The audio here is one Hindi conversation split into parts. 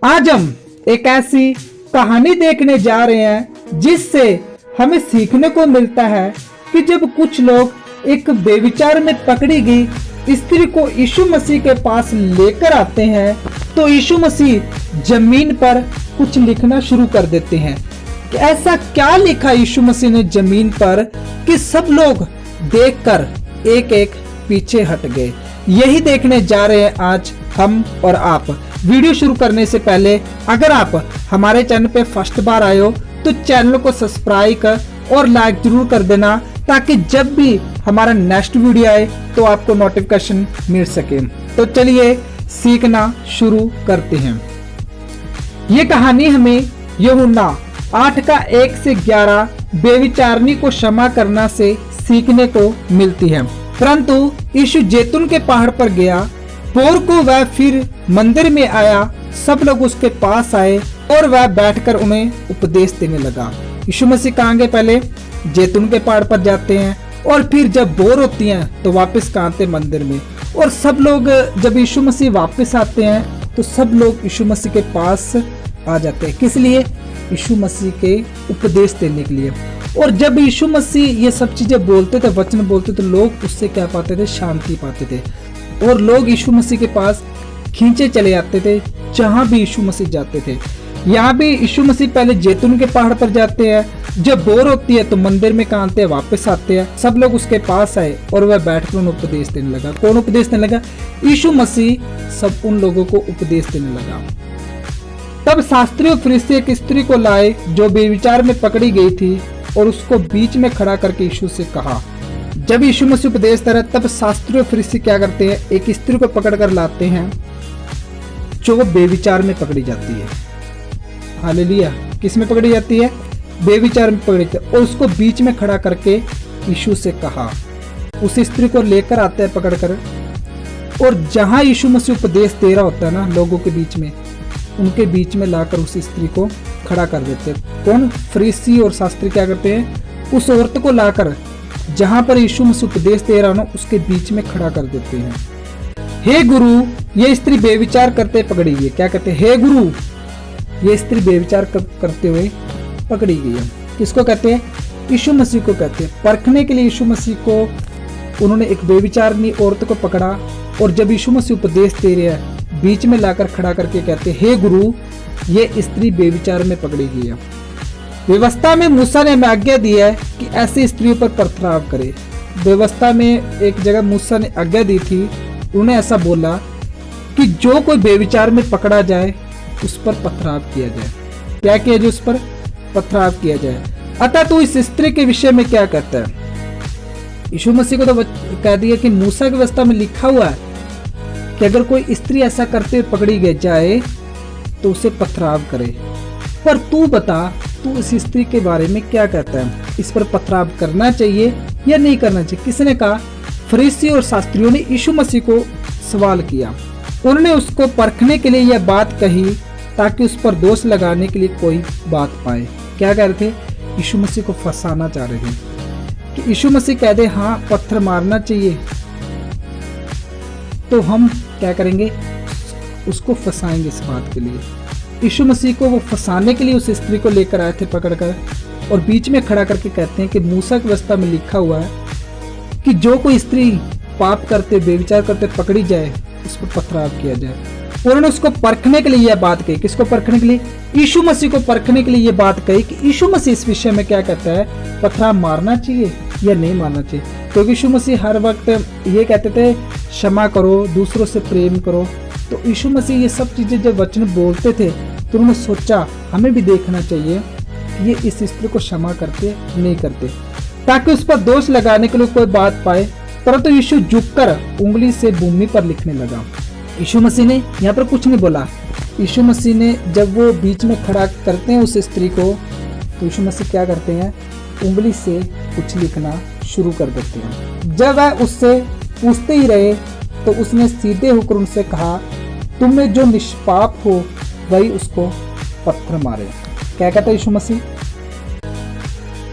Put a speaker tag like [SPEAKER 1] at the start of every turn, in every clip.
[SPEAKER 1] आज हम एक ऐसी कहानी देखने जा रहे हैं जिससे हमें सीखने को मिलता है कि जब कुछ लोग एक बेविचार में पकड़ी गई स्त्री को यीशु मसीह के पास लेकर आते हैं तो यीशु मसीह जमीन पर कुछ लिखना शुरू कर देते हैं। कि ऐसा क्या लिखा यीशु मसीह ने जमीन पर कि सब लोग देखकर एक एक पीछे हट गए। यही देखने जा रहे हैं आज हम और आप। वीडियो शुरू करने से पहले अगर आप हमारे चैनल पे फर्स्ट बार आए हो तो चैनल को सब्सक्राइब और लाइक जरूर कर देना ताकि जब भी हमारा नेक्स्ट वीडियो आए तो आपको नोटिफिकेशन मिल सके। तो चलिए सीखना शुरू करते हैं। ये कहानी हमें यूहन्ना 8:1-11 बेविचारनी को क्षमा करना से सीखने को मिलती है। परंतु यीशु जैतून के पहाड़ पर गया। भोर को वह फिर मंदिर में आया। सब लोग उसके पास आए और वह बैठकर उन्हें उपदेश देने लगा। यीशु मसीह कहाँ गए? पहले जैतून के पहाड़ पर जाते हैं और फिर जब बोर होती हैं तो वापस कहाँ आते? मंदिर में। और सब लोग जब यीशु मसीह वापस आते हैं तो सब लोग यीशु मसीह के पास आ जाते हैं। किस लिए? यीशु मसीह के उपदेश देने के लिए। और जब यीशु मसीह ये सब चीजें बोलते थे, वचन बोलते थे, लोग उससे क्या पाते थे? शांति पाते थे। और लोग यीशु मसीह के पास खींचे चले जाते थे जहां भी यीशु मसीह जाते थे। यहाँ भी यीशु मसीह पहले जैतून के पहाड़ पर जाते हैं। जब बोर होती है तो मंदिर में कहाँ आते हैं? वापस आते हैं। सब लोग उसके पास आए और वह बैठकर उन्हें उपदेश देने लगा। कौन उपदेश देने लगा? यीशु मसीह सब उन लोगों को उपदेश देने लगा। तब शास्त्री और फरीसी एक स्त्री को लाए जो बेविचार में पकड़ी गई थी और उसको बीच में खड़ा करके यीशु से कहा। जब यीशु मसीह उपदेश दे रहा तब शास्त्री और फरीसी क्या करते हैं? एक स्त्री को पकड़ कर लाते हैं जो बेविचार में पकड़ी जाती है। हालेलुया। किस में पकड़ी जाती है? बेविचार में पकड़ी जाती है। और उसको बीच में खड़ा करके यीशु से कहा। उस स्त्री को लेकर आते हैं पकड़कर और जहां यीशु मसीह उपदेश दे रहा होता है ना लोगों के बीच में, उनके बीच में लाकर उस स्त्री को खड़ा कर देते हैं। कौन? फरीसी और शास्त्री क्या करते हैं? उस औरत को लाकर जहां पर यीशु मसीह उपदेश दे रहा हो उसके बीच में खड़ा कर देते हैं। हे गुरु, ये स्त्री बेविचार करते पकड़ी गई है। क्या कहते हैं? हे गुरु, ये स्त्री बेविचार करते हुए पकड़ी गई है। किसको कहते हैं? यीशु मसीह को कहते हैं। परखने के लिए यीशु मसीह को उन्होंने एक बेविचारनी औरत को पकड़ा और जब यीशु मसीह उपदेश दे रहे हैं बीच में लाकर खड़ा करके कहते हैं, हे गुरु, ये स्त्री बेविचार में पकड़ी गई है। व्यवस्था में मूसा ने हमें आज्ञा दी है कि ऐसी स्त्रियों पर पथराव करे। व्यवस्था में एक जगह मूसा ने आज्ञा दी थी, उन्हें ऐसा बोला कि जो कोई बेविचार में पकड़ा जाए उस पर पथराव किया जाए। क्या किया जाए? उस पर पथराव किया जाए। अतः तू इस स्त्री के विषय में क्या कहता है? यीशु मसीह को तो कह दिया कि मूसा की व्यवस्था में लिखा हुआ है कि अगर कोई स्त्री ऐसा करते हुए पकड़ी गई जाए तो उसे पथराव करे। पर तू बता, तू इस स्त्री के बारे में क्या कहता है? इस पर पथराव करना चाहिए या नहीं करना चाहिए? किसने कहा? फरीसी और शास्त्रियों ने यीशु मसीह को सवाल किया। उन्होंने उसको परखने के लिए यह बात कही ताकि उस पर दोष लगाने के लिए कोई बात पाए। क्या कह रहे थे? यीशु मसीह को फंसाना चाह रहे थे कि यीशु मसीह कह दे हाँ पत्थर मारना चाहिए तो हम क्या करेंगे? उसको फंसाएंगे इस बात के लिए। यीशु मसीह को वो फंसाने के लिए उस स्त्री को लेकर आए थे पकड़कर और बीच में खड़ा करके कहते हैं कि मूसा की व्यवस्था में लिखा हुआ है कि जो कोई स्त्री पाप करते बेविचार करते पकड़ी जाए उस पर पथराव किया जाए। उन्होंने उसको परखने के लिए यह बात कही। किसको परखने के लिए? यीशु मसीह को परखने के लिए यह बात कही कि यीशु मसीह इस विषय में क्या कहता है? पथराव मारना चाहिए या नहीं मारना चाहिए? क्योंकि यीशु मसीह हर वक्त ये कहते थे क्षमा करो, दूसरों से प्रेम करो। तो यीशु मसीह ये सब चीजें जब वचन बोलते थे तो उन्होंने सोचा हमें भी देखना चाहिए कि ये इस स्त्री को क्षमा करते नहीं करते ताकि उस पर दोष लगाने के लिए कोई बात पाए। परंतु यीशु झुककर उंगली से भूमि पर लिखने लगा। यीशु मसीह ने यहाँ पर कुछ नहीं बोला। यीशु मसीह ने जब वो बीच में खड़ा करते हैं उस स्त्री को तो यीशु मसीह क्या करते हैं? उंगली से कुछ लिखना शुरू कर देते हैं। जब वह उससे पूछते ही रहे तो उसने सीधे होकर उनसे कहा, तुम में जो निष्पाप हो वही उसको पत्थर मारे। क्या कहता है यीशु मसीह?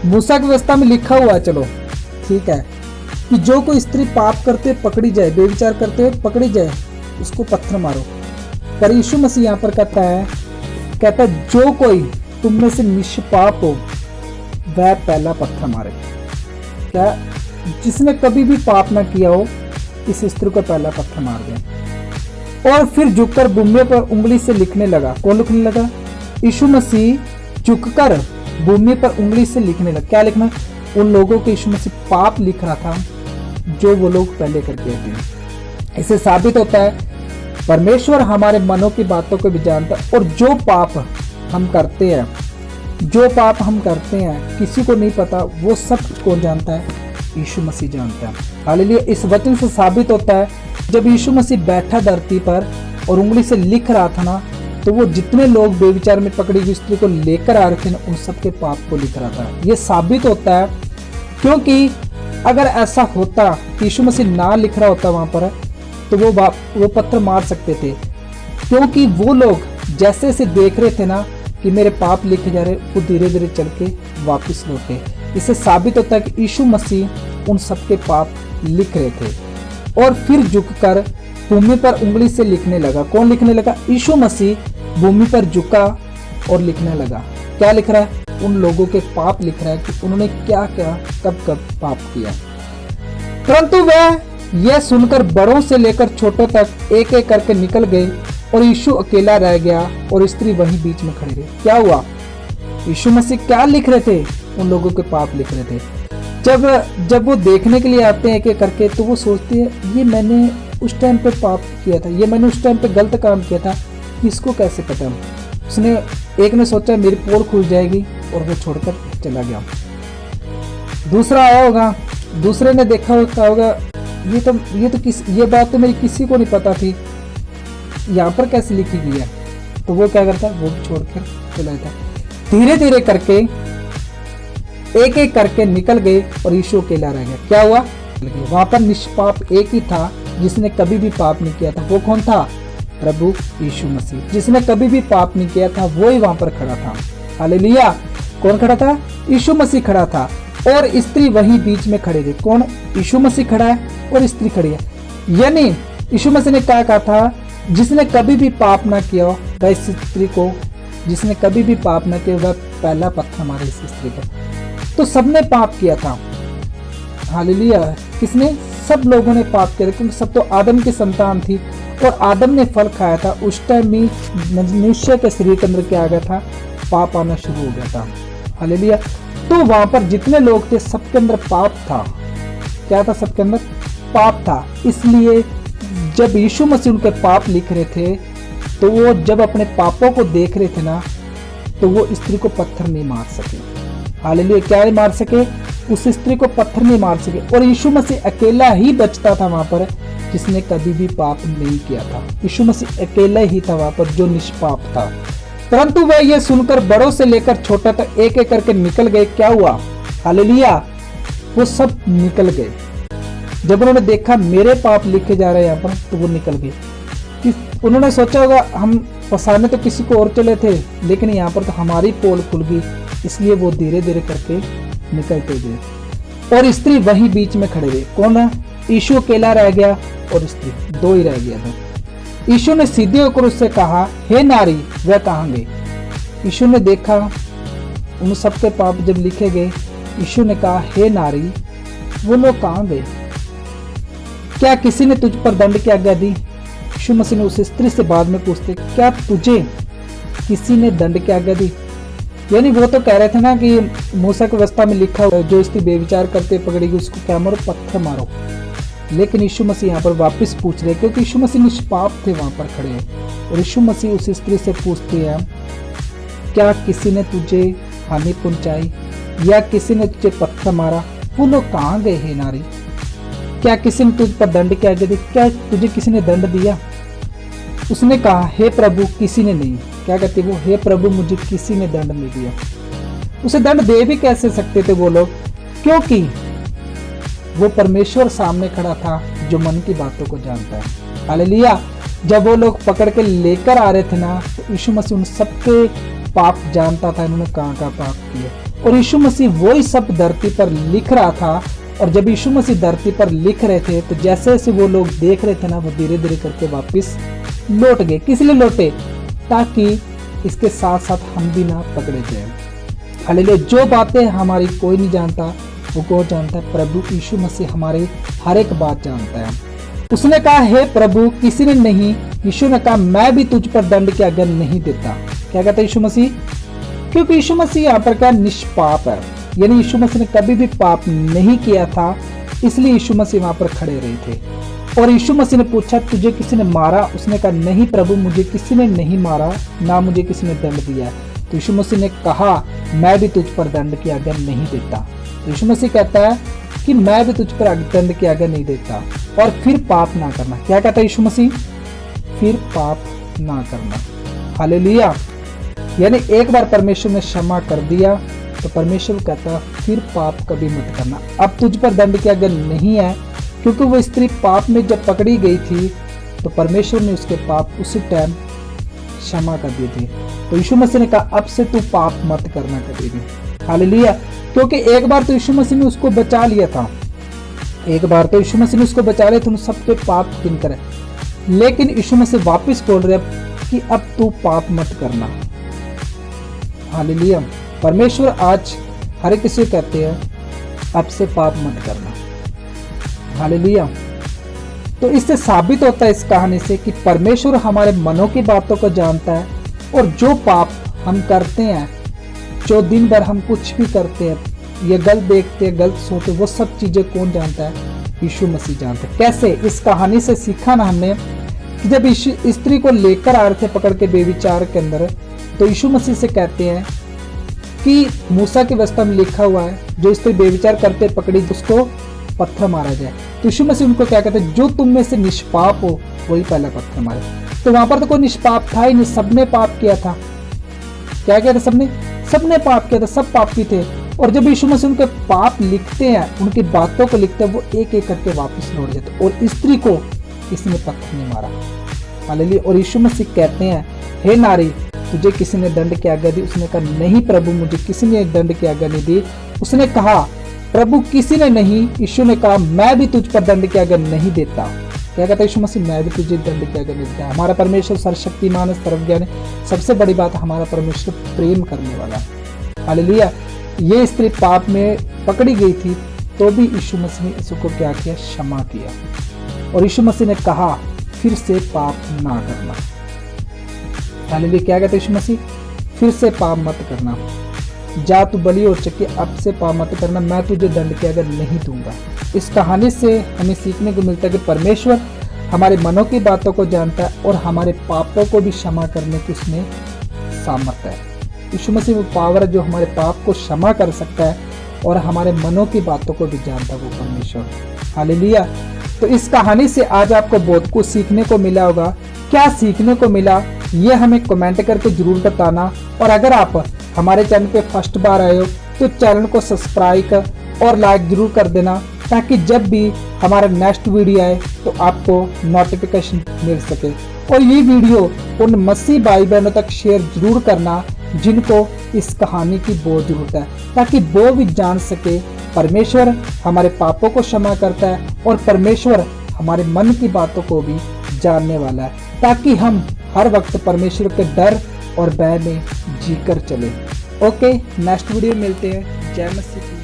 [SPEAKER 1] मूसा की व्यवस्था में लिखा हुआ है, चलो ठीक है, कि जो कोई स्त्री पाप करते पकड़ी जाए, बेविचार करते हुए पकड़ी जाए, उसको पत्थर मारो। पर यीशु मसीह यहाँ पर कहता है जो कोई तुम में से निष्पाप हो वह पहला पत्थर मारे। क्या जिसने कभी भी पाप ना किया हो इस स्त्री को पहला पत्थर मार दे। और फिर झुककर भूमि पर उंगली से लिखने लगा। कौन लिखने लगा? यीशु मसीह झुककर भूमि पर उंगली से लिखने लगा। क्या लिखना? उन लोगों के यीशु मसीह पाप लिख रहा था जो वो लोग पहले करके थे। इससे साबित होता है परमेश्वर हमारे मनों की बातों को भी जानता है, और जो पाप हम करते हैं किसी को नहीं पता, वो सब कौन जानता है? यीशु मसीह जानता है। हालेलुया। इस वचन से साबित होता है जब यीशु मसीह बैठा धरती पर और उंगली से लिख रहा था ना, तो वो जितने लोग बेविचार में पकड़ी हुई स्त्री को लेकर आ रहे थे ना, उन सबके पाप को लिख रहा था। ये साबित होता है क्योंकि अगर ऐसा होता कि यीशु मसीह ना लिख रहा होता वहां पर, तो वो पत्थर मार सकते थे, क्योंकि वो लोग जैसे जैसे देख रहे थे ना कि मेरे पाप लिखे जा रहे, वो धीरे धीरे चल के वापिस लौटे। इससे साबित होता है कि यीशु मसीह उन सबके पाप लिख रहे थे। और फिर झुककर भूमि पर उंगली से लिखने लगा। कौन लिखने लगा? यीशु मसीह भूमि पर झुका और लिखने लगा। क्या लिख रहा है? उन लोगों के पाप लिख रहा है कि उन्होंने क्या क्या कब कब पाप किया। परंतु वह यह सुनकर बड़ों से लेकर छोटों तक एक एक करके निकल गए और यीशु अकेला रह गया और स्त्री वहीं बीच में खड़ी रही। क्या हुआ? यीशु मसीह क्या लिख रहे थे? उन लोगों के पाप लिख रहे थे। जब वो देखने के लिए आते हैं एक एक करके, तो वो सोचते हैं ये मैंने उस टाइम पे पाप किया था, ये मैंने उस टाइम पे गलत काम किया था, इसको कैसे पता? एक ने सोचा मेरी पोल खुल जाएगी और वो छोड़कर चला गया। दूसरा आया होगा, दूसरे ने देखा होगा ये बात तो मेरी किसी को नहीं पता थी, यहाँ पर कैसे लिखी गई है? तो वो क्या करता? वो छोड़कर चला जाता। धीरे धीरे करके एक एक करके निकल गए और यीशु अकेला रह गया। क्या हुआ? वहां पर निष्पाप एक ही था जिसने कभी भी पाप नहीं किया था। वो कौन था? प्रभु यीशु मसीह। जिसने कभी भी पाप नहीं किया था वो ही वहां पर खड़ा था। हालेलुया। कौन खड़ा था? यीशु मसीह खड़ा था और स्त्री वहीं बीच में खड़ी थी। कौन? यीशु मसीह खड़ा है और स्त्री खड़ी है। यानी यीशु मसीह ने क्या कहा था? जिसने कभी भी पाप ना किया वह इस स्त्री को, जिसने कभी भी पाप ना किया वह पहला पत्थर मारे इस स्त्री पर। तो सबने पाप किया था। हालेलुया। किसने? सब लोगों ने पाप किया था, क्योंकि सब तो आदम की संतान थी और आदम ने फल खाया था। उस टाइम भी मनुष्य के शरीर के अंदर क्या आ गया था? पाप आना शुरू हो गया था। हालेलुया। तो वहां पर जितने लोग थे सबके अंदर पाप था। क्या था? सबके अंदर पाप था। इसलिए जब यीशु मसीह उनके पाप लिख रहे थे, तो वो जब अपने पापों को देख रहे थे ना, तो वो स्त्री को पत्थर नहीं मार सके। हालेलुया। क्या नहीं मार सके? उस स्त्री को पत्थर नहीं मार सके। और यीशु मसीह अकेला ही बचता था वहां पर जिसने कभी भी पाप नहीं किया था। यीशु मसीह अकेला ही था वहां पर जो निष्पाप था। परंतु वह यह सुनकर बड़ों से लेकर छोटा तक एक एक करके निकल गए। क्या हुआ? हालेलुया। वो सब निकल गए। जब उन्होंने देखा मेरे पाप लिखे जा रहे हैं यहाँ पर, तो वो निकल गए। उन्होंने सोचा होगा हम फंसाने तो किसी को और चले थे, लेकिन यहाँ पर तो हमारी पोल खुल गई, इसलिए वो धीरे धीरे करके निकलते गए और स्त्री वहीं बीच में खड़े रहे। कौन है? यीशु अकेला रह गया और स्त्री, दो ही रह गया था। यीशु ने सीधे होकर उससे कहा, हे नारी, वह कहाँ गए? यीशु ने देखा उन सबके पाप जब लिखे गए, यीशु ने कहा, हे नारी, वो लोग कहाँ गए? क्या किसी ने तुझ पर दंड की आज्ञा दी? यीशु मसीह ने उस स्त्री से बाद में पूछते, क्या तुझे किसी ने दंड की आज्ञा दी? यानी वो तो कह रहे थे ना कि मूसा की व्यवस्था में लिखा हुआ है जो स्त्री बेविचार करते पकड़ेगी उसको क्या मारो? पत्थर मारो। लेकिन यीशु मसीह यहाँ पर वापस पूछ रहे, क्योंकि यीशु मसीह निष्पाप थे वहां पर खड़े हैं। और यीशु मसीह उस स्त्री से पूछते हैं, क्या किसी ने तुझे हानि पहुंचाई या किसी ने तुझे पत्थर मारा? वो लोग कहाँ गए हे नारी? क्या किसी ने तुझ पर दंड की आज्ञा दी? क्या तुझे किसी ने दंड दिया? उसने कहा, हे प्रभु, किसी ने नहीं। क्या कहते वो? हे प्रभु, मुझे किसी ने दंड नहीं दिया। उसे दंड दे भी कैसे सकते थे वो लोग? क्योंकि वो परमेश्वर सामने खड़ा था जो मन की बातों को जानता है। हालेलुया। जब वो लोग पकड़ के लेकर आ रहे थे ना, तो यीशु मसीह उन सबके पाप जानता था, इन्होंने कहाँ का पाप किया। और यीशु मसीह वही सब धरती पर लिख रहा था। और जब यीशु मसीह धरती पर लिख रहे थे, तो जैसे जैसे वो लोग देख रहे थे ना, वो धीरे धीरे करके वापस लौट गए। किस लिए लौटे? ताकि इसके साथ साथ हम भी ना पकड़े जाए। हालेलुया। जो बातें हमारी कोई नहीं जानता वो कौन जानता है? प्रभु यीशु मसीह हमारी हर एक बात जानता है। उसने कहा, हे प्रभु किसी ने नहीं। यीशु ने कहा, मैं भी तुझ पर दंड की आज्ञा नहीं देता। क्या कहता है यीशु मसीह? क्योंकि यीशु मसीह यहाँ पर क्या निष्पाप है, यानी यीशु मसीह ने कभी भी पाप नहीं किया था, इसलिए यीशु मसीह वहां पर खड़े रहे थे। और यीशु मसीह ने पूछा, तुझे किसी ने मारा? उसने कहा, नहीं प्रभु, मुझे किसी ने नहीं मारा, ना मुझे किसी ने दंड दिया। तो यीशु मसीह ने कहा, मैं भी तुझ पर दंड की आज्ञा नहीं देता। तो यीशु मसीह कहता है कि मैं भी तुझ पर दंड की आज्ञा नहीं देता, और फिर पाप ना करना। क्या कहता है यीशु मसीह? फिर पाप ना करना। हालेलुया। यानी एक बार परमेश्वर ने क्षमा कर दिया तो परमेश्वर कहता है फिर पाप कभी मत करना। अब तुझ पर दंड की आज्ञा नहीं है, क्योंकि वो स्त्री पाप में जब पकड़ी गई थी तो परमेश्वर ने उसके पाप उसी टाइम क्षमा कर दिए थे। तो यीशु मसीह ने कहा, अब से तू पाप मत करना कभी भी। हालेलुया। क्योंकि एक बार तो यीशु मसीह ने उसको बचा लिया था, एक बार तो यीशु मसीह ने उसको बचा लिया था, उन सबके पाप गिनकर। लेकिन यीशु मसीह वापस बोल रहे कि अब तू पाप मत करना। हालेलुया। परमेश्वर आज हर किसी को कहते हैं अब से पाप मत करना। हालेलुया। तो इससे साबित होता है इस कहानी से कि परमेश्वर हमारे मनों की बातों को जानता है, और जो पाप हम करते हैं, जो दिन भर हम कुछ भी करते हैं, ये गलत देखते हैं, गलत सोचते, वो सब चीजें कौन जानता है? यीशु मसीह जानता है। कैसे? इस कहानी से सीखा ना हमने कि जब स्त्री को लेकर आ रहे थे पकड़ के बेविचार के अंदर, तो यीशु मसीह से कहते हैं कि मूसा की व्यवस्था में लिखा हुआ है जो स्त्री बेविचार करते पकड़ी उसको पत्थर मारा जाए। तो यीशु मसीह उनको क्या कहते हैं? जो तुम में से निष्पाप हो वही पहला पत्थर मारे। तो वहां पर तो कोई निष्पाप था ही नहीं, सबने पाप किया था। क्या किया था? सबने पाप किया था, सब पापी थे। और जब यीशु मसीह उनके पाप लिखते हैं, उनकी बातों को लिखते हैं, वो एक एक करके वापस लौट जाते। और स्त्री को किसी ने पत्थर नहीं मारा। हालेलुया। और यीशु मसीह कहते हैं, हे नारी, तुझे किसी ने दंड की आज्ञा दी? उसने कहा, नहीं प्रभु, मुझे किसी ने दंड की आज्ञा नहीं दी। उसने कहा, प्रभु किसी ने नहीं। यीशु ने कहा, मैं भी तुझ पर दंड की आज्ञा नहीं देता। क्या कहता है यीशु मसीह? मैं भी तुझे दंड की आज्ञा नहीं देता। हमारा परमेश्वर सर्वशक्तिमान, सर्वज्ञानी। सबसे बड़ी बात, हमारा परमेश्वर प्रेम करने वाला है। हालेलुया। ये स्त्री पाप में पकड़ी गई थी, तो भी यीशु मसीह ने इसको क्या किया? क्षमा किया। और यीशु मसीह ने कहा, फिर से पाप ना करना। हालेलुया। क्या कहते यीशु मसीह? फिर से पाप मत करना। जा तू बलि हो चुकी, अब से पाप मत करना, मैं तुझे दंड की आज्ञा नहीं दूंगा। इस कहानी से हमें सीखने को मिलता है कि परमेश्वर हमारे मनों की बातों को जानता है, और हमारे पापों को भी क्षमा करने की उसमें सामर्थ्य है। यीशु मसीह वो पावर है जो हमारे पाप को क्षमा कर सकता है, और हमारे मनों की बातों को भी जानता है वो परमेश्वर। हालेलुया। तो इस कहानी से आज आपको बहुत कुछ सीखने को मिला होगा। क्या सीखने को मिला ये हमें कमेंट करके जरूर बताना। और अगर आप हमारे चैनल पे फर्स्ट बार आए हो तो चैनल को सब्सक्राइब और लाइक जरूर कर देना, ताकि जब भी हमारा नेक्स्ट वीडियो आए तो आपको नोटिफिकेशन मिल सके। और ये वीडियो उन मसीह भाई बहनों तक शेयर जरूर करना जिनको इस कहानी की बहुत जरूरत है, ताकि वो भी जान सके परमेश्वर हमारे पापों को क्षमा करता है, और परमेश्वर हमारे मन की बातों को भी जानने वाला है, ताकि हम हर वक्त परमेश्वर के डर और भय में जीकर चले। ओके, नेक्स्ट वीडियो में मिलते हैं। जय मसीह।